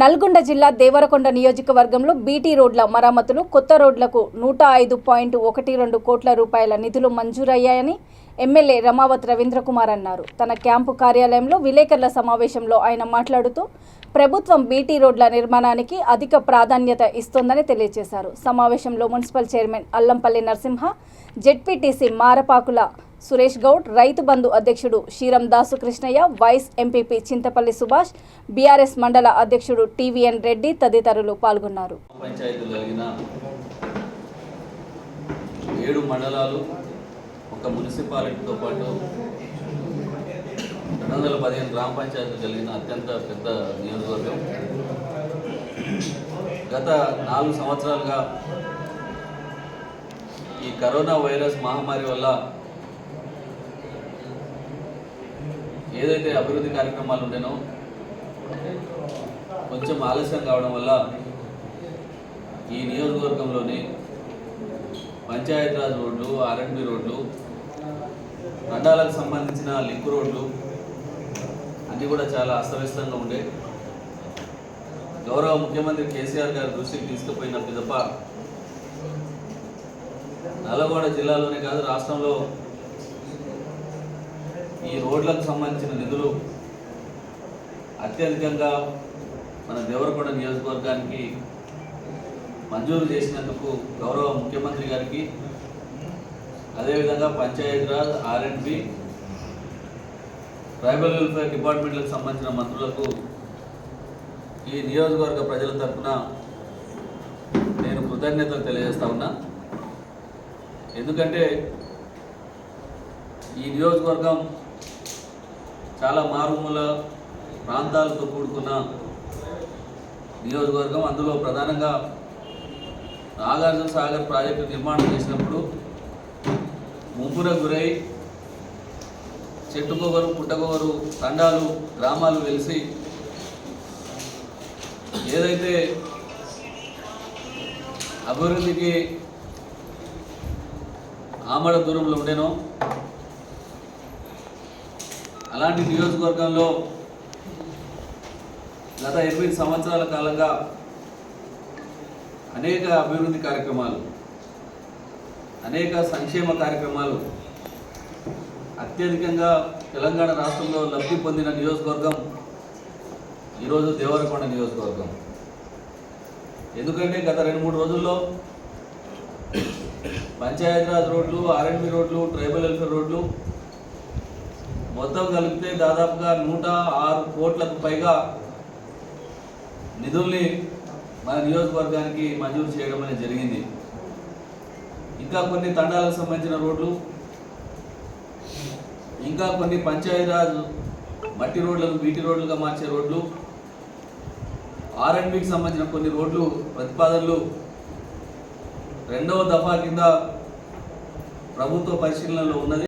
నల్గొండ జిల్లా దేవరకొండ నియోజకవర్గంలో బీటీ రోడ్ల మరమ్మతులు కొత్త రోడ్లకు 105.12 కోట్ల రూపాయల నిధులు మంజూరయ్యాయని ఎమ్మెల్యే రమావత్ రవీంద్రకుమార్ అన్నారు. తన క్యాంపు కార్యాలయంలో విలేకరుల సమావేశంలో ఆయన మాట్లాడుతూ ప్రభుత్వం బీటీ రోడ్ల నిర్మాణానికి అధిక ప్రాధాన్యత ఇస్తోందని తెలియజేశారు. సమావేశంలో municipal chairman Allampalli Narasimha, ZPTC Marapakula Suresh Goud, Rythu Bandhu అధ్యక్షుడు Sriram Dasu Krishnaiah, vice MPP Chintapalli Subhash, BRS మండల అధ్యక్షుడు టీవీఎన్ రెడ్డి తదితరులు పాల్గొన్నారు. పంచాయతీలు కలిగిన 7 మండలాలు, ఒక మున్సిపాలిటీతో పాటు 215 గ్రామ పంచాయతీలు కలిగిన అత్యంత పెద్ద నియోజకవర్గం. గత 4 సంవత్సరాలుగా ఈ కరోనా వైరస్ మహమ్మారి వల్ల ఏదైతే అభివృద్ధి కార్యక్రమాలు ఉండేనో కొంచెం ఆలస్యం కావడం వల్ల ఈ నియోజకవర్గంలోని పంచాయతీరాజ్ రోడ్లు, ఆర్ఎండ్బి రోడ్లు, తండాలకు సంబంధించిన లింక్ రోడ్లు అన్నీ కూడా చాలా అస్తవ్యస్తంగా ఉండే. గౌరవ ముఖ్యమంత్రి కేసీఆర్ గారి దృష్టికి తీసుకుపోయిన పిదప నల్గొండ జిల్లాలోనే కాదు రాష్ట్రంలో ఈ రోడ్లకు సంబంధించిన నిధులు అత్యధికంగా మన దేవరకొండ నియోజకవర్గానికి మంజూరు చేసినందుకు గౌరవ ముఖ్యమంత్రి గారికి, అదేవిధంగా పంచాయతీరాజ్, ఆర్ఎండ్బి, ట్రైబల్ వెల్ఫేర్ డిపార్ట్మెంట్లకు సంబంధించిన మంత్రులకు ఈ నియోజకవర్గ ప్రజల తరఫున నేను కృతజ్ఞతలు తెలియజేస్తా ఉన్నా. ఎందుకంటే ఈ నియోజకవర్గం చాలా మారుమూల ప్రాంతాలతో కూడుకున్న నియోజకవర్గం. అందులో ప్రధానంగా నాగార్జున సాగర్ ప్రాజెక్టు నిర్మాణం చేసినప్పుడు ముంపునకు గురై చెట్టుకొగరు, పుట్టకొగరు తండాలు, గ్రామాలు వెలిసి ఏదైతే అభివృద్ధికి ఆమడ దూరంలో ఉండేనో అలాంటి నియోజకవర్గంలో గత 8 సంవత్సరాల కాలంగా అనేక అభివృద్ధి కార్యక్రమాలు, అనేక సంక్షేమ కార్యక్రమాలు అత్యధికంగా తెలంగాణ రాష్ట్రంలో లబ్ధి పొందిన నియోజకవర్గం ఈరోజు దేవరకొండ నియోజకవర్గం. ఎందుకంటే గత 2-3 రోజుల్లో పంచాయతీరాజ్ రోడ్లు, ఆర్ఎండ్బి రోడ్లు, ట్రైబల్ వెల్ఫేర్ రోడ్లు మొత్తం కలిపితే దాదాపుగా 106 కోట్లకు పైగా నిధుల్ని మన నియోజకవర్గానికి మంజూరు చేయడం అనేది జరిగింది. ఇంకా కొన్ని తండాలకు సంబంధించిన రోడ్లు, ఇంకా కొన్ని పంచాయతీరాజ్ మట్టి రోడ్లను బీటీ రోడ్లుగా మార్చే రోడ్లు, ఆర్ఎండ్బికి సంబంధించిన కొన్ని రోడ్లు ప్రతిపాదనలు 2వ దఫా కింద ప్రభుత్వ పరిశీలనలో ఉన్నది.